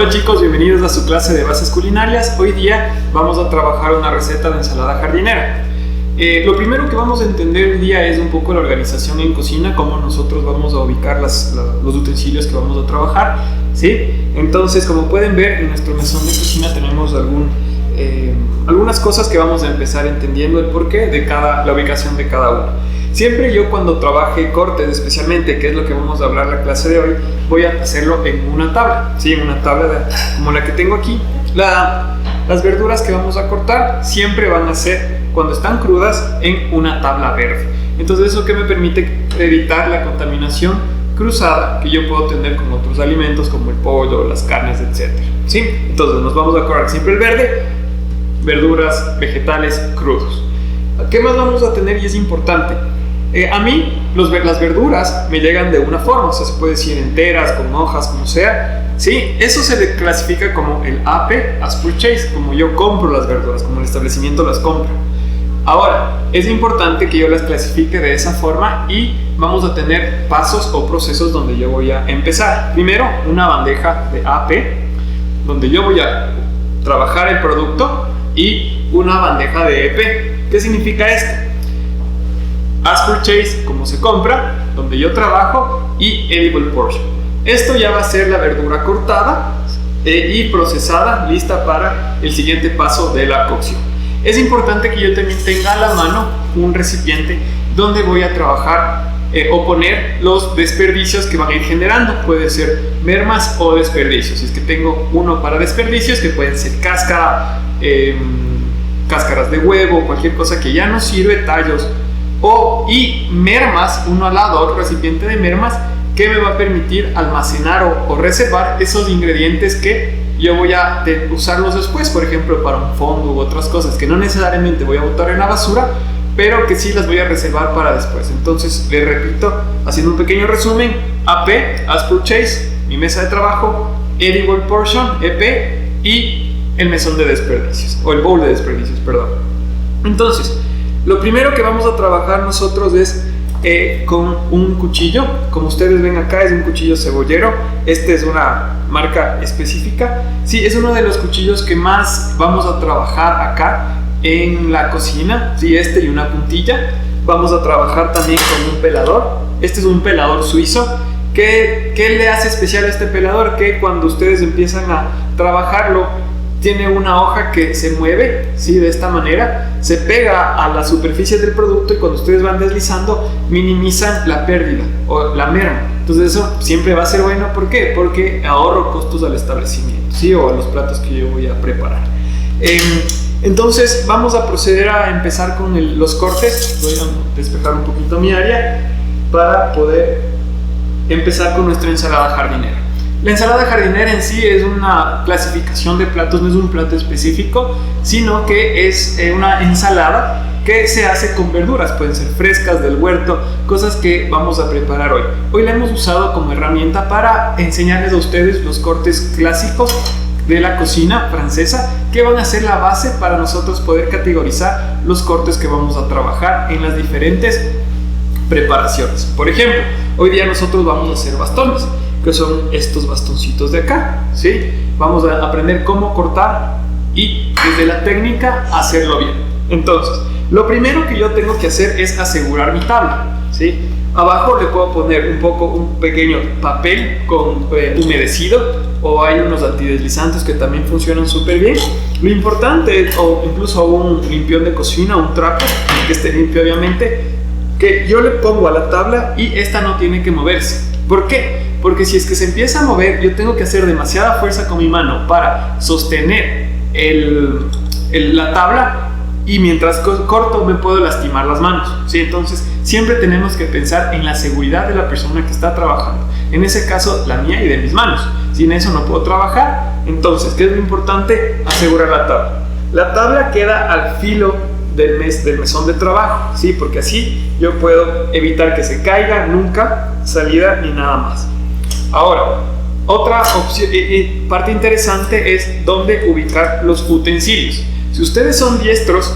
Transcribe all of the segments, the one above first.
Hola chicos, bienvenidos a su clase de bases culinarias. Hoy día vamos a trabajar una receta de ensalada jardinera. Lo primero que vamos a entender hoy día es un poco la organización en cocina, cómo nosotros vamos a ubicar los utensilios que vamos a trabajar, ¿sí? Entonces, como pueden ver, en nuestro mesón de cocina tenemos algunas cosas que vamos a empezar entendiendo el porqué de la ubicación de cada uno. Siempre yo cuando trabaje cortes especialmente, que es lo que vamos a hablar la clase de hoy, voy a hacerlo en una tabla, ¿sí? En una tabla como la que tengo aquí. Las verduras que vamos a cortar siempre van a ser, cuando están crudas, en una tabla verde. Entonces eso que me permite evitar la contaminación cruzada que yo puedo tener con otros alimentos como el pollo, las carnes, etc. ¿Sí? Entonces nos vamos a cortar siempre el verde, verduras, vegetales crudos. ¿Qué más vamos a tener? Y es importante. A mí las verduras me llegan de una forma, o sea, se puede decir enteras, con hojas, como sea. Sí, eso se le clasifica como el AP, as purchase, como yo compro las verduras, como el establecimiento las compra. Ahora, es importante que yo las clasifique de esa forma y vamos a tener pasos o procesos donde yo voy a empezar. Primero, una bandeja de AP, donde yo voy a trabajar el producto, y una bandeja de EP. ¿Qué significa esto? As purchase, como se compra, donde yo trabajo, y edible portion. Esto ya va a ser la verdura cortada y procesada, lista para el siguiente paso de la cocción. Es importante que yo también tenga a la mano un recipiente donde voy a trabajar o poner los desperdicios que van a ir generando. Puede ser mermas o desperdicios. Es que tengo uno para desperdicios, que pueden ser cáscaras de huevo, cualquier cosa que ya no sirve, tallos, y mermas, uno al lado, otro recipiente de mermas que me va a permitir almacenar o reservar esos ingredientes que yo voy a usarlos después, por ejemplo para un fondo u otras cosas que no necesariamente voy a botar en la basura, pero que sí las voy a reservar para después. Entonces, les repito, haciendo un pequeño resumen: AP, as purchase, mi mesa de trabajo; edible portion, EP, y el mesón de desperdicios, o el bowl de desperdicios, perdón. Entonces, lo primero que vamos a trabajar nosotros es con un cuchillo. Como ustedes ven acá, es un cuchillo cebollero. Este es una marca específica. Sí, es uno de los cuchillos que más vamos a trabajar acá en la cocina. Sí, este y una puntilla. Vamos a trabajar también con un pelador. Este es un pelador suizo. ¿Qué le hace especial a este pelador? Que cuando ustedes empiezan a trabajarlo, tiene una hoja que se mueve, ¿sí? De esta manera, se pega a la superficie del producto, y cuando ustedes van deslizando, minimizan la pérdida o la merma. Entonces eso siempre va a ser bueno. ¿Por qué? Porque ahorro costos al establecimiento, ¿sí? O a los platos que yo voy a preparar. Entonces vamos a proceder a empezar con los cortes. Voy a despejar un poquito mi área para poder empezar con nuestra ensalada jardinera. La ensalada jardinera en sí es una clasificación de platos, no es un plato específico, sino que es una ensalada que se hace con verduras. Pueden ser frescas, del huerto, cosas que vamos a preparar hoy. Hoy la hemos usado como herramienta para enseñarles a ustedes los cortes clásicos de la cocina francesa, que van a ser la base para nosotros poder categorizar los cortes que vamos a trabajar en las diferentes preparaciones. Por ejemplo, hoy día nosotros vamos a hacer bastones, que son estos bastoncitos de acá, ¿sí? Vamos a aprender cómo cortar y desde la técnica hacerlo bien. Entonces, lo primero que yo tengo que hacer es asegurar mi tabla, ¿sí? Abajo le puedo poner un pequeño papel humedecido, o hay unos antideslizantes que también funcionan súper bien. Lo importante, o incluso un limpión de cocina, un trapo que esté limpio obviamente, que yo le pongo a la tabla y esta no tiene que moverse. ¿Por qué? Porque si es que se empieza a mover, yo tengo que hacer demasiada fuerza con mi mano para sostener la tabla, y mientras corto me puedo lastimar las manos, ¿sí? Entonces siempre tenemos que pensar en la seguridad de la persona que está trabajando, en ese caso la mía y de mis manos. Sin eso no puedo trabajar. Entonces, ¿qué es lo importante? Asegurar la tabla. La tabla queda al filo del mesón de trabajo, ¿sí? Porque así yo puedo evitar que se caiga, nunca salida ni nada más. Ahora, otra opción, parte interesante es dónde ubicar los utensilios. Si ustedes son diestros,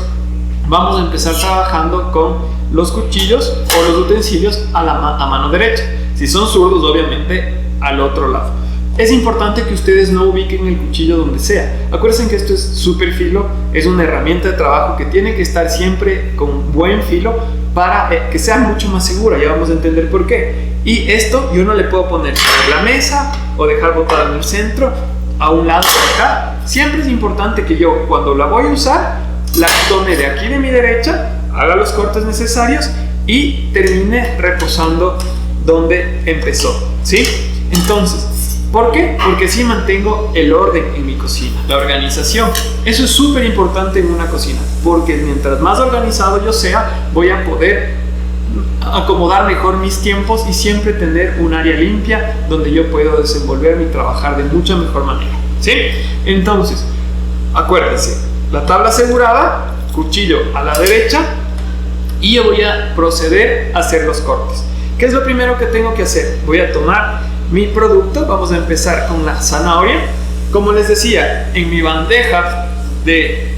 vamos a empezar trabajando con los cuchillos o los utensilios a mano derecha. Si son zurdos, obviamente al otro lado. es importante que ustedes no ubiquen el cuchillo donde sea. Acuérdense que esto es súper filo, es una herramienta de trabajo que tiene que estar siempre con buen filo para que sea mucho más segura. Ya vamos a entender por qué. Y esto yo no le puedo poner en la mesa o dejar botada en el centro, a un lado de acá. Siempre es importante que yo, cuando la voy a usar, la tome de aquí de mi derecha, haga los cortes necesarios y termine reposando donde empezó, ¿sí? Entonces, ¿por qué? Porque así mantengo el orden en mi cocina, la organización. Eso es súper importante en una cocina, porque mientras más organizado yo sea, voy a poder acomodar mejor mis tiempos y siempre tener un área limpia donde yo puedo desenvolverme y trabajar de mucha mejor manera, ¿sí? Entonces, acuérdense, la tabla asegurada, cuchillo a la derecha, y yo voy a proceder a hacer los cortes. ¿Qué es lo primero que tengo que hacer? Voy a tomar mi producto, vamos a empezar con la zanahoria. Como les decía, en mi bandeja de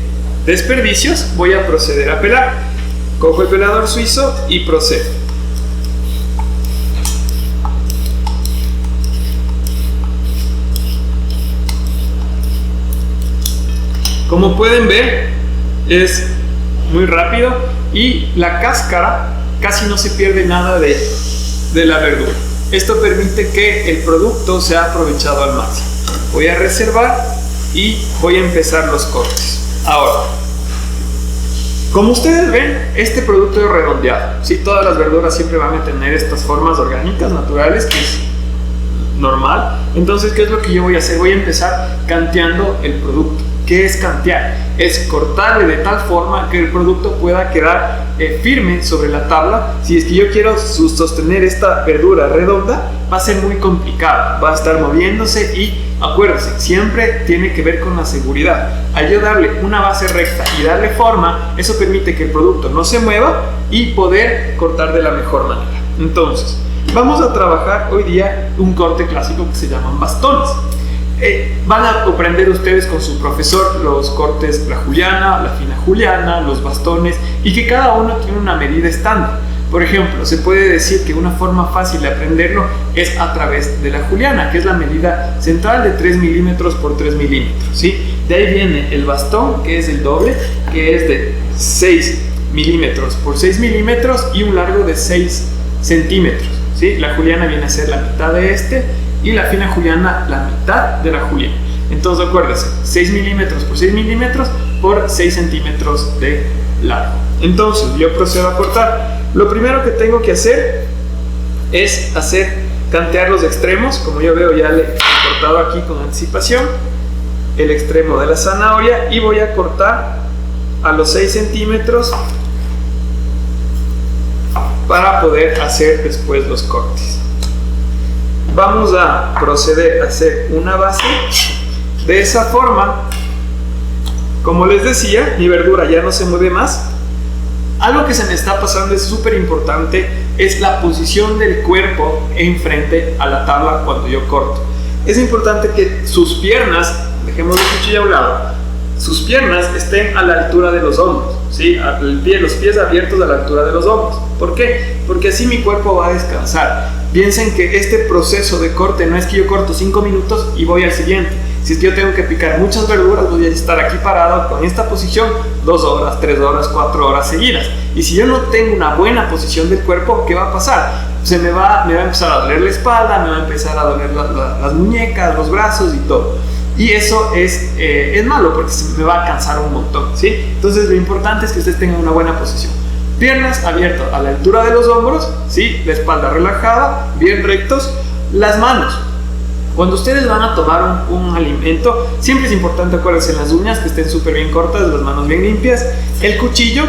desperdicios voy a proceder a pelar. Cojo el pelador suizo y procedo. Como pueden ver, es muy rápido y la cáscara casi no se pierde nada de la verdura. Esto permite que el producto sea aprovechado al máximo. Voy a reservar y voy a empezar los cortes. Ahora, como ustedes ven, este producto es redondeado. Sí, todas las verduras siempre van a tener estas formas orgánicas, naturales, que es normal. Entonces, ¿qué es lo que yo voy a hacer? Voy a empezar canteando el producto. ¿Qué es cantear? Es cortarle de tal forma que el producto pueda quedar firme sobre la tabla. Si es que yo quiero sostener esta verdura redonda, va a ser muy complicado, va a estar moviéndose y acuérdense, siempre tiene que ver con la seguridad. Al yo darle una base recta y darle forma, eso permite que el producto no se mueva y poder cortar de la mejor manera. Entonces, vamos a trabajar hoy día un corte clásico que se llaman bastones. Van a aprender ustedes con su profesor los cortes, la juliana, la fina juliana, los bastones, y que cada uno tiene una medida estándar. Por ejemplo, se puede decir que una forma fácil de aprenderlo es a través de la juliana, que es la medida central de 3 milímetros por 3 milímetros, ¿sí? De ahí viene el bastón, que es el doble, que es de 6 milímetros por 6 milímetros y un largo de 6 centímetros, ¿sí? La juliana viene a ser la mitad de este y la fina juliana la mitad de la juliana. Entonces acuérdense, 6 milímetros por 6 milímetros por 6 centímetros de largo. Entonces yo procedo a cortar. Lo primero que tengo que hacer es cantear los extremos. Como yo veo, ya le he cortado aquí con anticipación el extremo de la zanahoria y voy a cortar a los 6 centímetros para poder hacer después los cortes. Vamos a proceder a hacer una base. De esa forma, como les decía, mi verdura ya no se mueve más. Algo que se me está pasando, es súper importante, es la posición del cuerpo en frente a la tabla cuando yo corto. Es importante que sus piernas, dejemos el cuchillo a un lado, sus piernas estén a la altura de los hombros, ¿sí? Los pies abiertos a la altura de los hombros. ¿Por qué? Porque así mi cuerpo va a descansar. Piensen que este proceso de corte no es que yo corto 5 minutos y voy al siguiente. Si es que yo tengo que picar muchas verduras, voy a estar aquí parado con esta posición 2 horas, 3 horas, 4 horas seguidas. Y si yo no tengo una buena posición del cuerpo, ¿qué va a pasar? Me va a empezar a doler la espalda, me va a empezar a doler las muñecas, los brazos y todo. Y eso es malo porque me va a cansar un montón, ¿sí? Entonces lo importante es que ustedes tengan una buena posición. Piernas abiertas a la altura de los hombros, ¿sí? La espalda relajada, bien rectos. Las manos. Cuando ustedes van a tomar un alimento, siempre es importante, acuérdense, las uñas que estén súper bien cortas, las manos bien limpias. El cuchillo,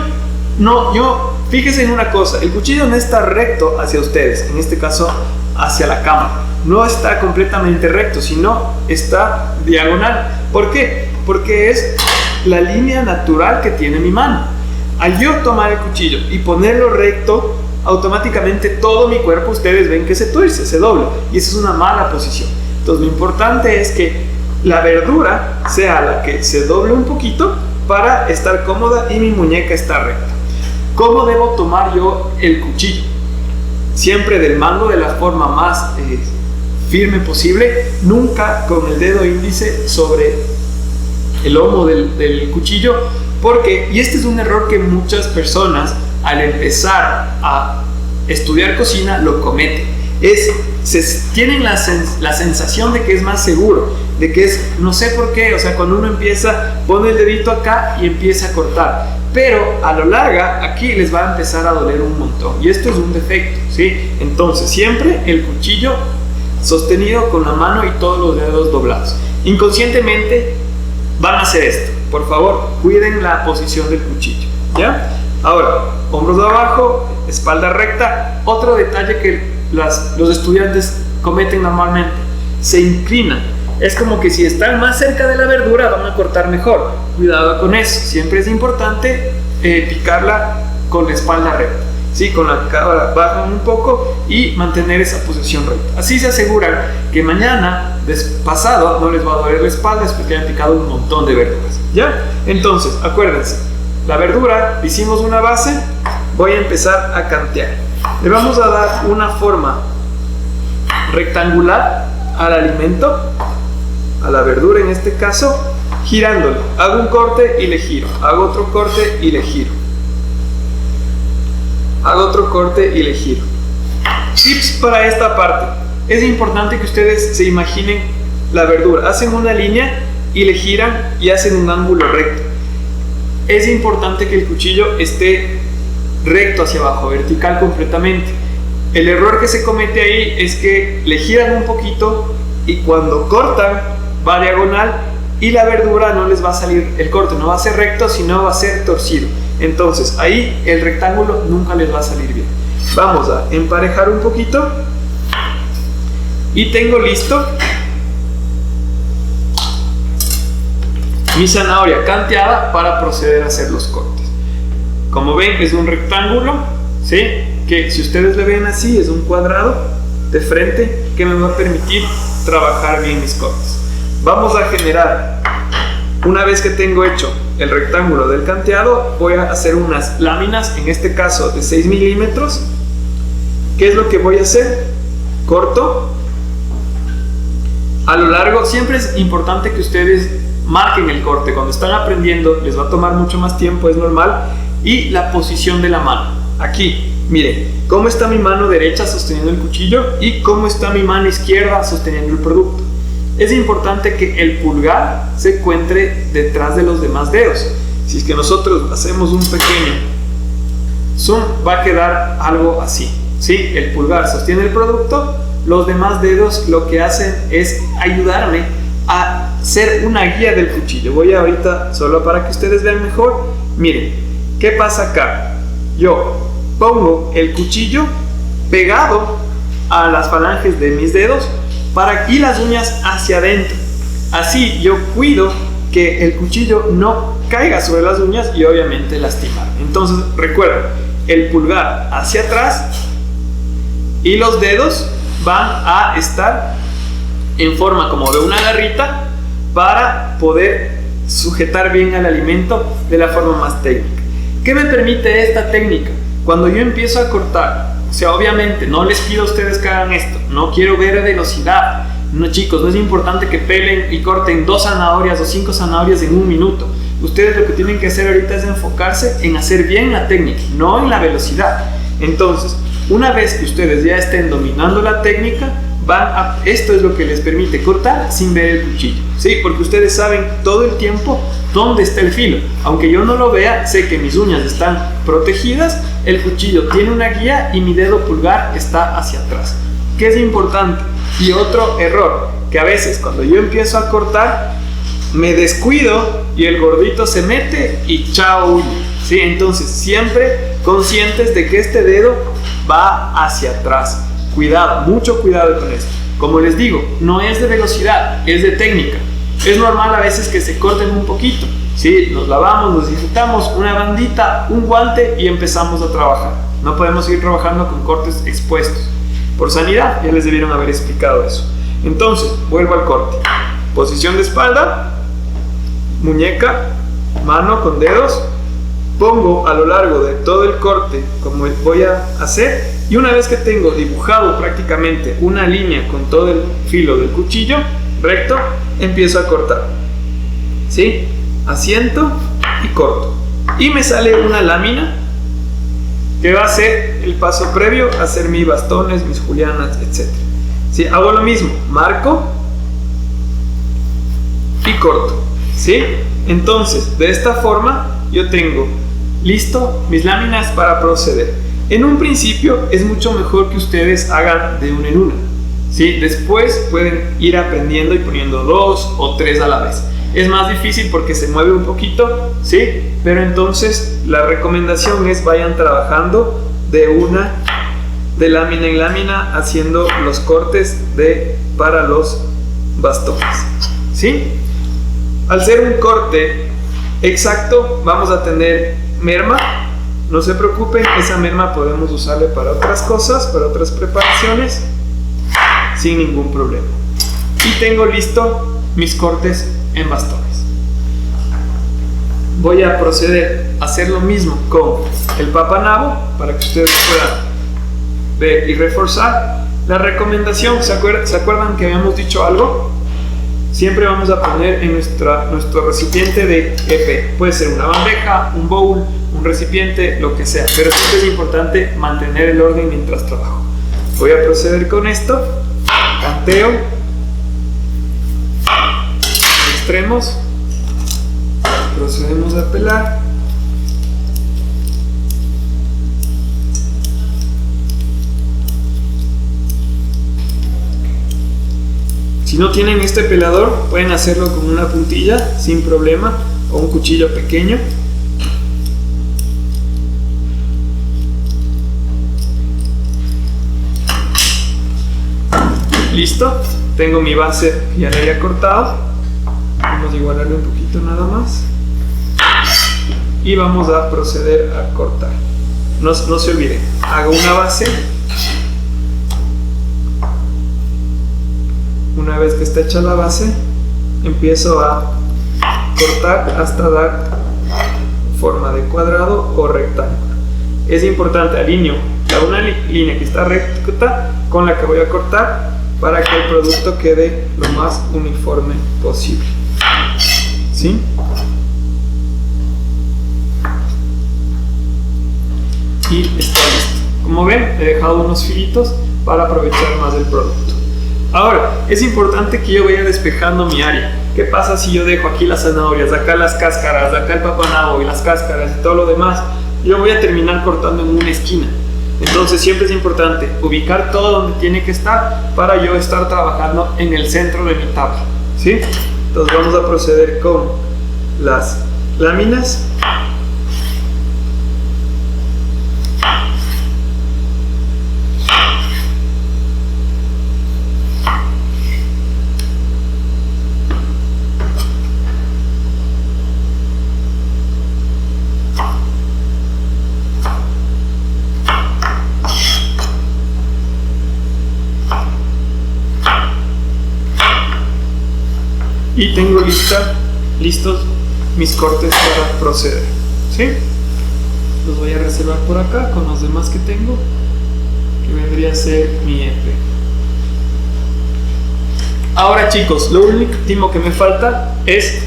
fíjense en una cosa, el cuchillo no está recto hacia ustedes, en este caso hacia la cámara. No está completamente recto, sino está diagonal. ¿Por qué? Porque es la línea natural que tiene mi mano. Al yo tomar el cuchillo y ponerlo recto, automáticamente todo mi cuerpo, ustedes ven que se tuerce, se dobla, y esa es una mala posición. Entonces lo importante es que la verdura sea la que se doble un poquito para estar cómoda y mi muñeca está recta. ¿Cómo debo tomar yo el cuchillo? Siempre del mango de la forma más firme posible, nunca con el dedo índice sobre el lomo del cuchillo, porque, y este es un error que muchas personas al empezar a estudiar cocina lo cometen, tienen la sensación de que es más seguro, de que es, no sé por qué, o sea, cuando uno empieza, pone el dedito acá y empieza a cortar, pero a lo largo aquí les va a empezar a doler un montón, y esto es un defecto, ¿sí? Entonces siempre el cuchillo sostenido con la mano y todos los dedos doblados. Inconscientemente van a hacer esto. Por favor, cuiden la posición del cuchillo, ¿ya? Ahora, hombros de abajo, espalda recta. Otro detalle que los estudiantes cometen normalmente, se inclinan. Es como que si están más cerca de la verdura van a cortar mejor. Cuidado con eso. Siempre es importante picarla con la espalda recta, ¿sí? Con la cara bajan un poco y mantener esa posición recta. Así se aseguran que mañana, pasado, no les va a doler la espalda, es porque han picado un montón de verduras, ¿ya? Entonces, acuérdense, la verdura, hicimos una base, voy a empezar a cantear. Le vamos a dar una forma rectangular al alimento, a la verdura en este caso, girándolo. Hago un corte y le giro, hago otro corte y le giro. Hago otro corte y le giro. Tips para esta parte. Es importante que ustedes se imaginen la verdura. Hacen una línea y le giran y hacen un ángulo recto. Es importante que el cuchillo esté recto hacia abajo, vertical completamente. El error que se comete ahí es que le giran un poquito y cuando cortan va diagonal y la verdura no les va a salir, el corte no va a ser recto, sino va a ser torcido. Entonces ahí el rectángulo nunca les va a salir bien. Vamos a emparejar un poquito y tengo listo mi zanahoria canteada para proceder a hacer los cortes. Como ven, es un rectángulo, ¿sí? Que si ustedes le ven así es un cuadrado de frente que me va a permitir trabajar bien mis cortes. Vamos a generar, una vez que tengo hecho el rectángulo del canteado, voy a hacer unas láminas, en este caso de 6 milímetros. ¿Qué es lo que voy a hacer? Corto a lo largo. Siempre es importante que ustedes marquen el corte. Cuando están aprendiendo les va a tomar mucho más tiempo, es normal. Y la posición de la mano. Aquí, miren, cómo está mi mano derecha sosteniendo el cuchillo y cómo está mi mano izquierda sosteniendo el producto. Es importante que el pulgar se encuentre detrás de los demás dedos. Si es que nosotros hacemos un pequeño zoom, va a quedar algo así, ¿sí? El pulgar sostiene el producto, los demás dedos lo que hacen es ayudarme a ser una guía del cuchillo. Voy ahorita, solo para que ustedes vean mejor, miren, ¿qué pasa acá? Yo pongo el cuchillo pegado a las falanges de mis dedos y las uñas hacia adentro. Así yo cuido que el cuchillo no caiga sobre las uñas y obviamente lastimar. Entonces recuerda, el pulgar hacia atrás y los dedos van a estar en forma como de una garrita para poder sujetar bien al alimento de la forma más técnica. ¿Qué me permite esta técnica? Cuando yo empiezo a cortar, o sea, obviamente no les pido a ustedes que hagan esto, no quiero ver velocidad, no, chicos, no es importante que pelen y corten 2 zanahorias o 5 zanahorias en un minuto. Ustedes lo que tienen que hacer ahorita es enfocarse en hacer bien la técnica, no en la velocidad. Entonces, una vez que ustedes ya estén dominando la técnica, esto es lo que les permite cortar sin ver el cuchillo, ¿sí? Porque ustedes saben todo el tiempo dónde está el filo. Aunque yo no lo vea, sé que mis uñas están protegidas, el cuchillo tiene una guía y mi dedo pulgar está hacia atrás. ¿Qué es importante? Y otro error, que a veces cuando yo empiezo a cortar, me descuido y el gordito se mete y chao, ¿sí? Entonces siempre conscientes de que este dedo va hacia atrás. Cuidado, mucho cuidado con esto. Como les digo, no es de velocidad, es de técnica. Es normal a veces que se corten un poquito, ¿sí? Nos lavamos, nos disfrutamos una bandita, un guante y empezamos a trabajar. No podemos seguir trabajando con cortes expuestos. Por sanidad, ya les debieron haber explicado eso. Entonces, vuelvo al corte. Posición de espalda, muñeca, mano con dedos. Pongo a lo largo de todo el corte, como voy a hacer, Y una vez que tengo dibujado prácticamente una línea con todo el filo del cuchillo recto, empiezo a cortar, ¿sí? Asiento y corto. Y me sale una lámina que va a ser el paso previo a hacer mis bastones, mis julianas, etc. ¿Sí? Hago lo mismo, marco y corto, ¿sí? Entonces, de esta forma yo tengo listo mis láminas para proceder. En un principio es mucho mejor que ustedes hagan de una en una, ¿sí? Después pueden ir aprendiendo y poniendo 2 o 3 a la vez. Es más difícil porque se mueve un poquito, ¿sí? Pero entonces la recomendación es vayan trabajando de lámina en lámina, haciendo los cortes para los bastones, ¿sí? Al ser un corte exacto vamos a tener merma. No se preocupen, esa merma podemos usarle para otras cosas, para otras preparaciones, sin ningún problema. Y tengo listo mis cortes en bastones. Voy a proceder a hacer lo mismo con el papanabo para que ustedes puedan ver y reforzar. La recomendación, ¿se acuerdan que habíamos dicho algo? Siempre vamos a poner en nuestro recipiente de EP. Puede ser una bandeja, un bowl, un recipiente, lo que sea. Pero siempre es importante mantener el orden mientras trabajo. Voy a proceder con esto. Canteo. Extremos. Procedemos a pelar. Si no tienen este pelador, pueden hacerlo con una puntilla sin problema o un cuchillo pequeño. Listo, tengo mi base que ya le había cortado. Vamos a igualarle un poquito nada más. Y vamos a proceder a cortar. No se olviden, hago una base. Una vez que está hecha la base, empiezo a cortar hasta dar forma de cuadrado o rectángulo. Es importante, alineo una línea que está recta con la que voy a cortar para que el producto quede lo más uniforme posible. ¿Sí? Y está listo. Como ven, he dejado unos filitos para aprovechar más el producto. Ahora, es importante que yo vaya despejando mi área. ¿Qué pasa si yo dejo aquí las zanahorias, acá las cáscaras, acá el papanabo y las cáscaras y todo lo demás? Yo voy a terminar cortando en una esquina. Entonces siempre es importante ubicar todo donde tiene que estar para yo estar trabajando en el centro de mi tabla, ¿sí? Entonces vamos a proceder con las láminas. Y tengo listos mis cortes para proceder, ¿sí? Los voy a reservar por acá con los demás que tengo, que vendría a ser mi EP. Ahora, chicos, lo último que me falta es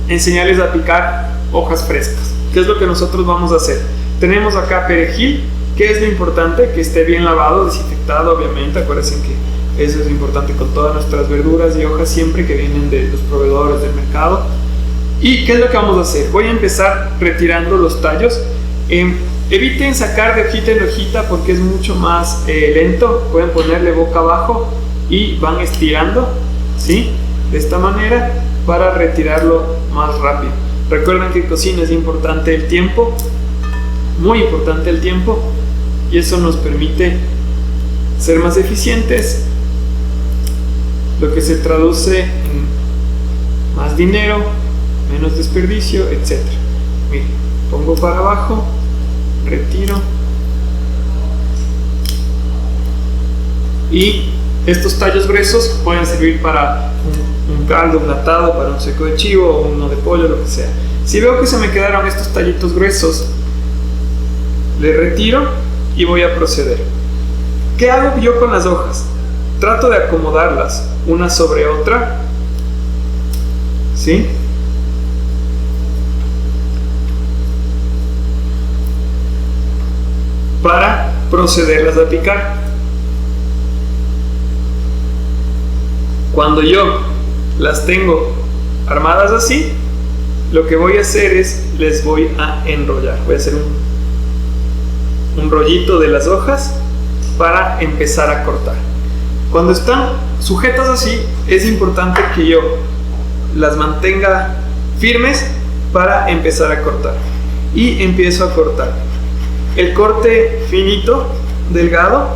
enseñarles a picar hojas frescas. ¿Qué es lo que nosotros vamos a hacer? Tenemos acá perejil. ¿Qué es lo importante? Que esté bien lavado, desinfectado, obviamente. Acuérdense que eso es importante con todas nuestras verduras y hojas siempre que vienen de los proveedores del mercado. ¿Y qué es lo que vamos a hacer? Voy a empezar retirando los tallos. Eviten sacar de hojita en hojita porque es mucho más lento. Pueden ponerle boca abajo y van estirando, ¿sí? De esta manera para retirarlo más rápido. Recuerden que en cocina es importante el tiempo, muy importante el tiempo, y eso nos permite ser más eficientes, lo que se traduce en más dinero, menos desperdicio, etc. Miren, pongo para abajo, retiro, y estos tallos gruesos pueden servir para un caldo, un atado, para un seco de chivo o uno de pollo, lo que sea. Si veo que se me quedaron estos tallitos gruesos, le retiro y voy a proceder. ¿Qué hago yo con las hojas? Trato de acomodarlas una sobre otra, ¿sí? Para procederlas a picar. Cuando yo las tengo armadas así, lo que voy a hacer es, les voy a enrollar. Voy a hacer un rollito de las hojas para empezar a cortar. Cuando están sujetas así, es importante que yo las mantenga firmes para empezar a cortar. Y empiezo a cortar. El corte finito, delgado,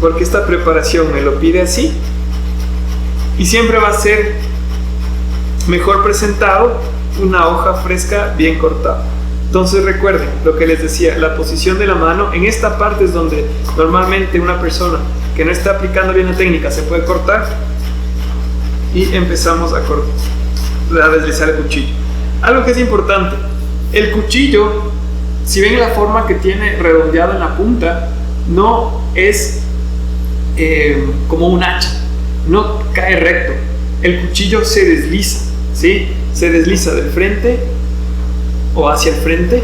porque esta preparación me lo pide así, y siempre va a ser mejor presentado una hoja fresca bien cortada. Entonces recuerden lo que les decía, la posición de la mano. En esta parte es donde normalmente una persona que no está aplicando bien la técnica se puede cortar, y empezamos a deslizar el cuchillo. Algo que es importante, el cuchillo, si ven la forma que tiene redondeado en la punta, no es como un hacha, no cae recto. El cuchillo se desliza, ¿sí? Se desliza del frente o hacia el frente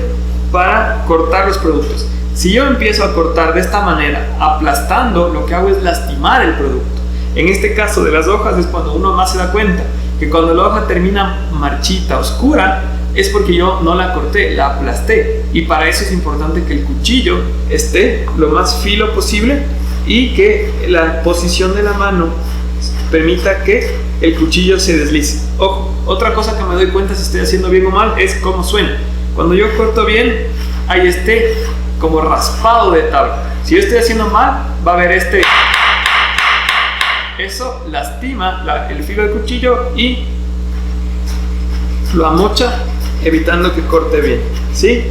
para cortar los productos. Si yo empiezo a cortar de esta manera, aplastando, lo que hago es lastimar el producto. En este caso de las hojas es cuando uno más se da cuenta que cuando la hoja termina marchita, oscura, es porque yo no la corté, la aplasté. Y para eso es importante que el cuchillo esté lo más filo posible y que la posición de la mano permita que el cuchillo se deslice. Ojo, otra cosa que me doy cuenta si estoy haciendo bien o mal es cómo suena. Cuando yo corto bien, hay como raspado de tabla. Si yo estoy haciendo mal, va a haber eso lastima el filo del cuchillo y lo amocha, evitando que corte bien, ¿sí?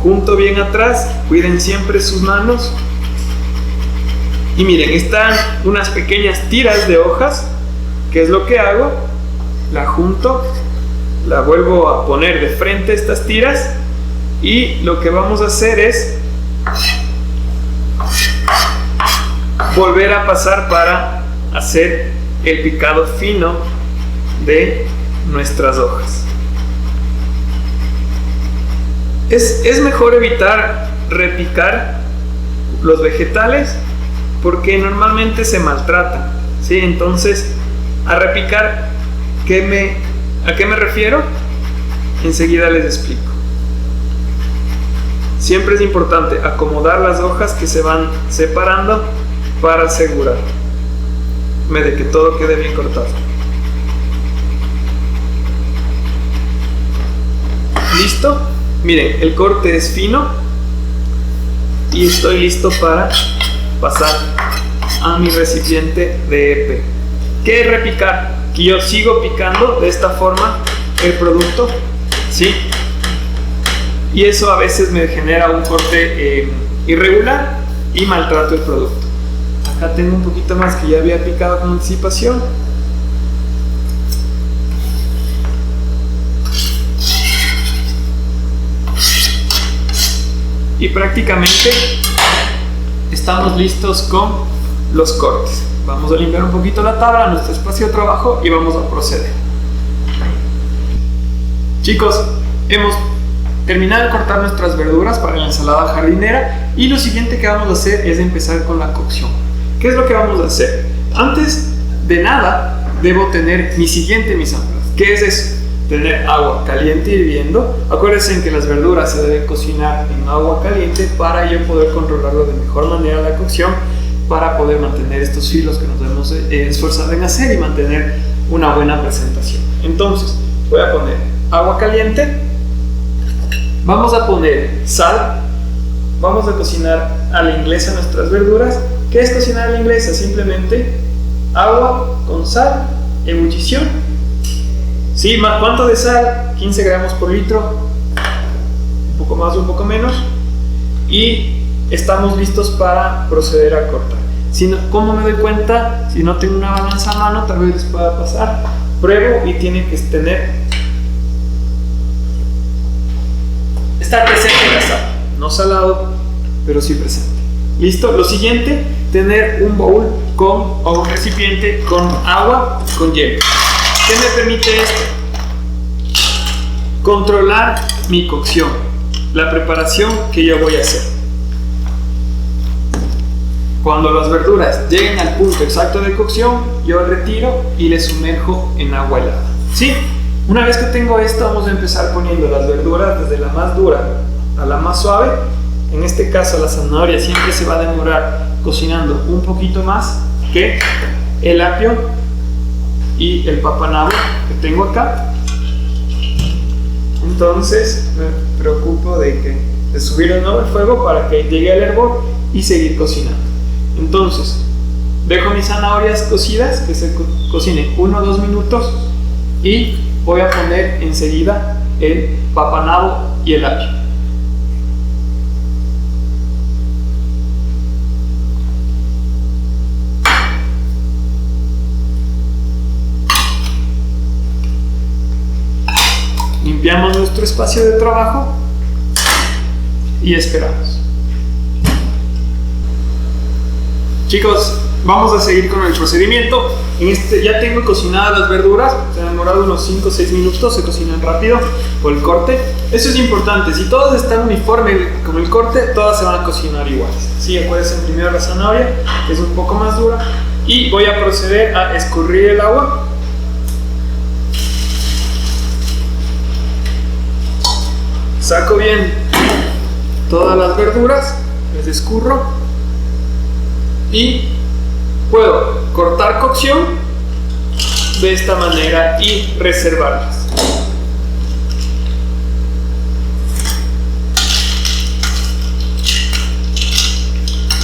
Junto bien atrás, cuiden siempre sus manos. Y miren, están unas pequeñas tiras de hojas. ¿Qué es lo que hago? La junto, la vuelvo a poner de frente a estas tiras, y lo que vamos a hacer es volver a pasar para hacer el picado fino de nuestras hojas. Es mejor evitar repicar los vegetales porque normalmente se maltratan, ¿sí? Entonces, a repicar, ¿a qué me refiero? Enseguida les explico. Siempre es importante acomodar las hojas que se van separando para asegurarme de que todo quede bien cortado. ¿Listo? Miren, el corte es fino y estoy listo para pasar a mi recipiente de EP. ¿Qué es repicar? Que yo sigo picando de esta forma el producto, ¿sí? Y eso a veces me genera un corte irregular y maltrato el producto. Acá tengo un poquito más que ya había picado con anticipación. Y prácticamente estamos listos con los cortes. Vamos a limpiar un poquito la tabla, nuestro espacio de trabajo, y vamos a proceder. Chicos, hemos terminado de cortar nuestras verduras para la ensalada jardinera, y lo siguiente que vamos a hacer es empezar con la cocción. ¿Qué es lo que vamos a hacer? Antes de nada, debo tener mi siguiente mise en place. ¿Qué es eso? Tener agua caliente hirviendo. Acuérdense que las verduras se deben cocinar en agua caliente para yo poder controlarlo de mejor manera la cocción, para poder mantener estos filos que nos debemos esforzar en hacer y mantener una buena presentación. Entonces, voy a poner agua caliente, vamos a poner sal, vamos a cocinar a la inglesa nuestras verduras. ¿Qué es cocinar a la inglesa? Simplemente agua con sal, ebullición. ¿Sí? ¿Cuánto de sal? 15 gramos por litro, un poco más o un poco menos, y estamos listos para proceder a cortar. ¿Cómo me doy cuenta? Si no tengo una balanza a mano, tal vez les pueda pasar. Pruebo y tiene que estar presente la sal, no salado, pero sí presente. ¿Listo? Lo siguiente, tener un bowl o un recipiente con agua, con hielo. ¿Qué me permite esto? Controlar mi cocción, la preparación que yo voy a hacer. Cuando las verduras lleguen al punto exacto de cocción, yo retiro y les sumerjo en agua helada. ¿Sí? Una vez que tengo esto, vamos a empezar poniendo las verduras desde la más dura a la más suave. En este caso, la zanahoria siempre se va a demorar cocinando un poquito más que el apio y el papanabo que tengo acá. Entonces me preocupo de subir de nuevo el fuego para que llegue al hervor y seguir cocinando. Entonces dejo mis zanahorias cocidas que se cocinen 1 o 2 minutos y voy a poner enseguida el papanabo y el apio. Limpiamos nuestro espacio de trabajo y esperamos. Chicos, vamos a seguir con el procedimiento. Ya tengo cocinadas las verduras, se han demorado unos 5 o 6 minutos, se cocinan rápido por el corte. Eso es importante, si todas están uniformes con el corte, todas se van a cocinar iguales. Sí, acuérdense primero la zanahoria, que es un poco más dura, y voy a proceder a escurrir el agua. Saco bien todas las verduras, les escurro y puedo cortar cocción de esta manera y reservarlas.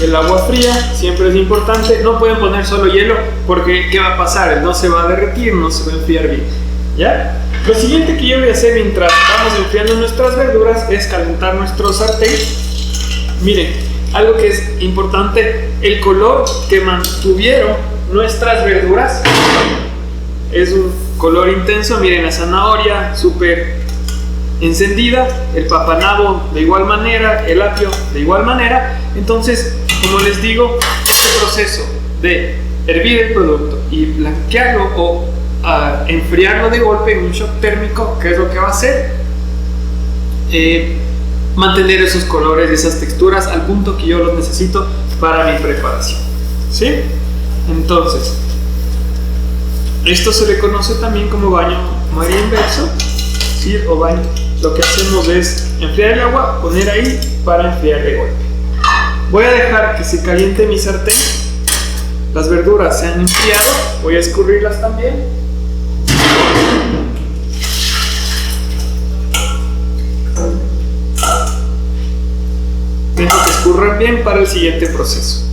El agua fría siempre es importante, no pueden poner solo hielo porque ¿qué va a pasar? No se va a derretir, no se va a enfriar bien. ¿Ya? Lo siguiente que yo voy a hacer mientras vamos enfriando nuestras verduras es calentar nuestro sartén. Miren, algo que es importante, el color que mantuvieron nuestras verduras es un color intenso. Miren, la zanahoria súper encendida, el papanabo de igual manera, el apio de igual manera. Entonces, como les digo, este proceso de hervir el producto y blanquearlo o enfriarlo de golpe en un shock térmico, ¿qué es lo que va a hacer? Mantener esos colores y esas texturas al punto que yo los necesito para mi preparación. ¿Sí? Entonces, esto se le conoce también como baño María inverso, ¿sí? O baño. Lo que hacemos es enfriar el agua, poner ahí para enfriar de golpe. Voy a dejar que se caliente mi sartén. Las verduras se han enfriado, voy a escurrirlas también. Dejo que escurran bien para el siguiente proceso.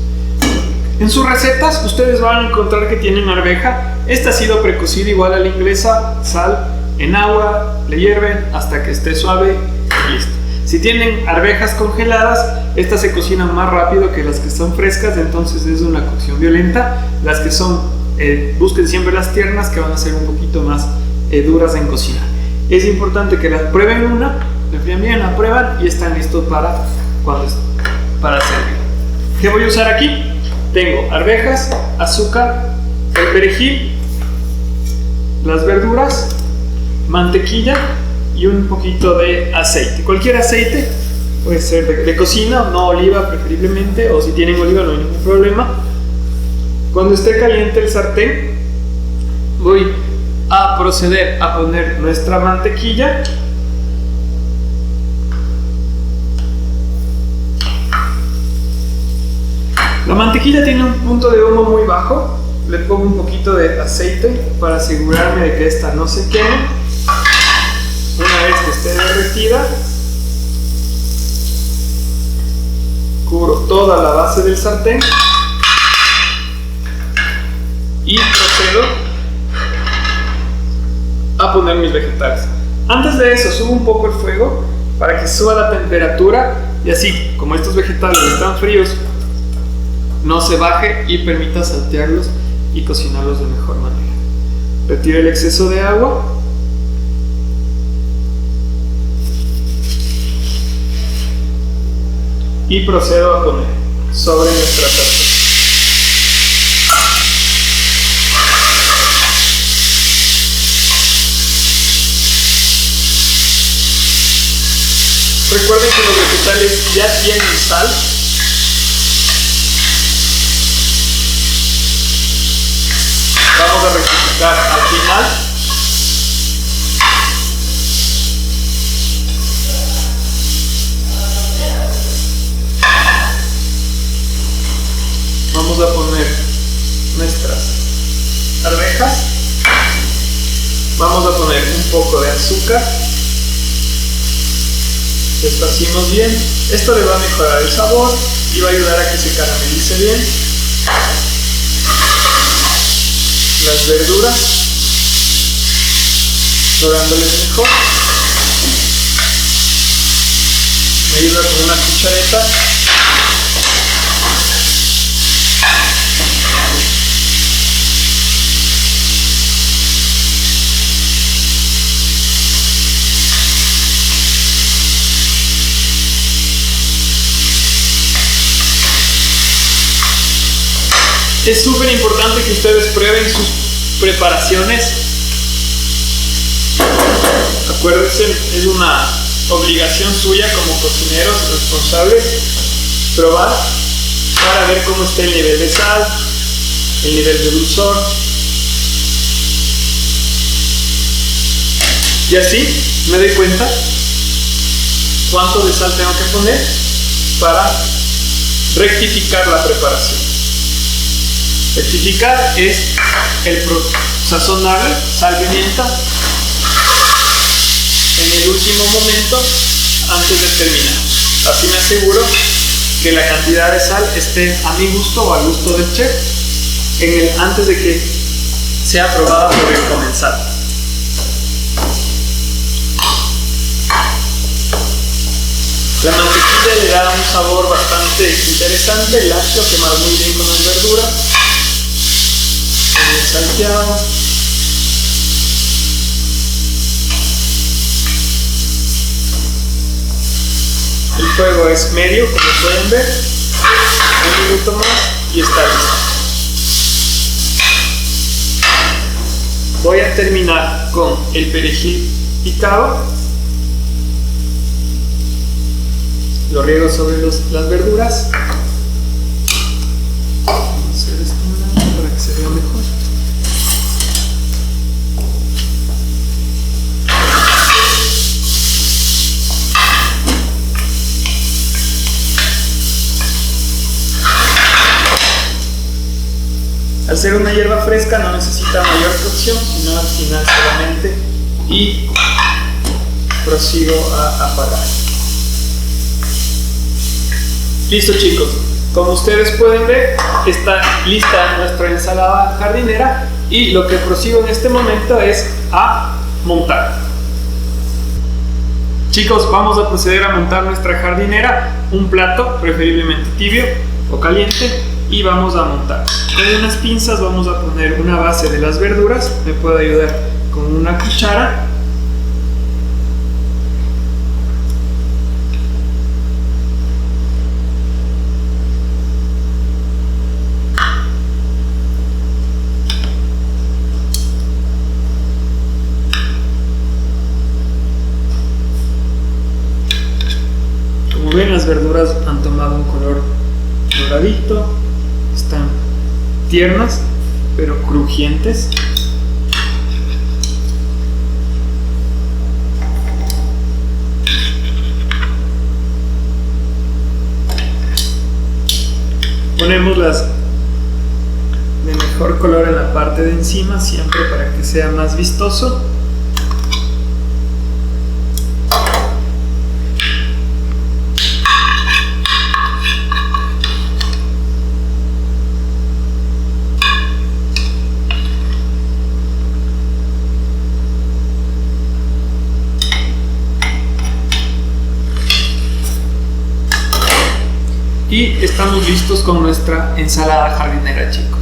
En sus recetas ustedes van a encontrar que tienen arveja. Esta ha sido precocida igual a la inglesa, sal en agua, le hierven hasta que esté suave y listo. Si tienen arvejas congeladas, estas se cocinan más rápido que las que son frescas, entonces es una cocción violenta. Las que son, busquen siempre las tiernas, que van a ser un poquito más duras en cocinar. Es importante que las prueben una, la frían bien, la prueban y están listos para servir. ¿Qué voy a usar aquí? Tengo arvejas, azúcar, el perejil, las verduras, mantequilla y un poquito de aceite. Cualquier aceite, puede ser de cocina, no oliva preferiblemente, o si tienen oliva no hay ningún problema. Cuando esté caliente el sartén, voy a proceder a poner nuestra mantequilla. La mantequilla tiene un punto de humo muy bajo. Le pongo un poquito de aceite para asegurarme de que esta no se queme. Una vez que esté derretida, cubro toda la base del sartén y procedo a poner mis vegetales. Antes de eso, subo un poco el fuego para que suba la temperatura y así, como estos vegetales están fríos, no se baje y permita saltearlos y cocinarlos de mejor manera. Retiro el exceso de agua y procedo a poner sobre nuestra sartén. Recuerden que los vegetales ya tienen sal. Vamos a rectificar al final. Vamos a poner nuestras arvejas. Vamos a poner un poco de azúcar. Esparcimos bien. Esto le va a mejorar el sabor y va a ayudar a que se caramelice bien. Las verduras, dorándoles mejor. Me ayuda con una cuchareta. Es súper importante que ustedes prueben sus preparaciones. Acuérdense, es una obligación suya como cocineros responsables probar para ver cómo está el nivel de sal, el nivel de dulzor. Y así me doy cuenta cuánto de sal tengo que poner para rectificar la preparación. Rectificar es el sazonarle, sal, pimienta, en el último momento antes de terminar. Así me aseguro que la cantidad de sal esté a mi gusto o al gusto del chef antes de que sea probada por el comensal. La mantequilla le da un sabor bastante interesante, el lácteo que va muy bien con las verduras. El salteado. El fuego es medio, como pueden ver. Un minuto más y está listo. Voy a terminar con el perejil picado. Lo riego sobre las verduras. Vamos a hacer esto para que se vea mejor. Al ser una hierba fresca no necesita mayor cocción, sino al final solamente, y prosigo a apagar. Listo, chicos, como ustedes pueden ver, está lista nuestra ensalada jardinera y lo que prosigo en este momento es a montar. Chicos, vamos a proceder a montar nuestra jardinera, un plato preferiblemente tibio o caliente, y vamos a montar. Con unas pinzas vamos a poner una base de las verduras. Me puede ayudar con una cuchara. Como ven, las verduras han tomado un color doradito. Están tiernas pero crujientes. Ponemos las de mejor color en la parte de encima, siempre para que sea más vistoso. Y estamos listos con nuestra ensalada jardinera, chicos.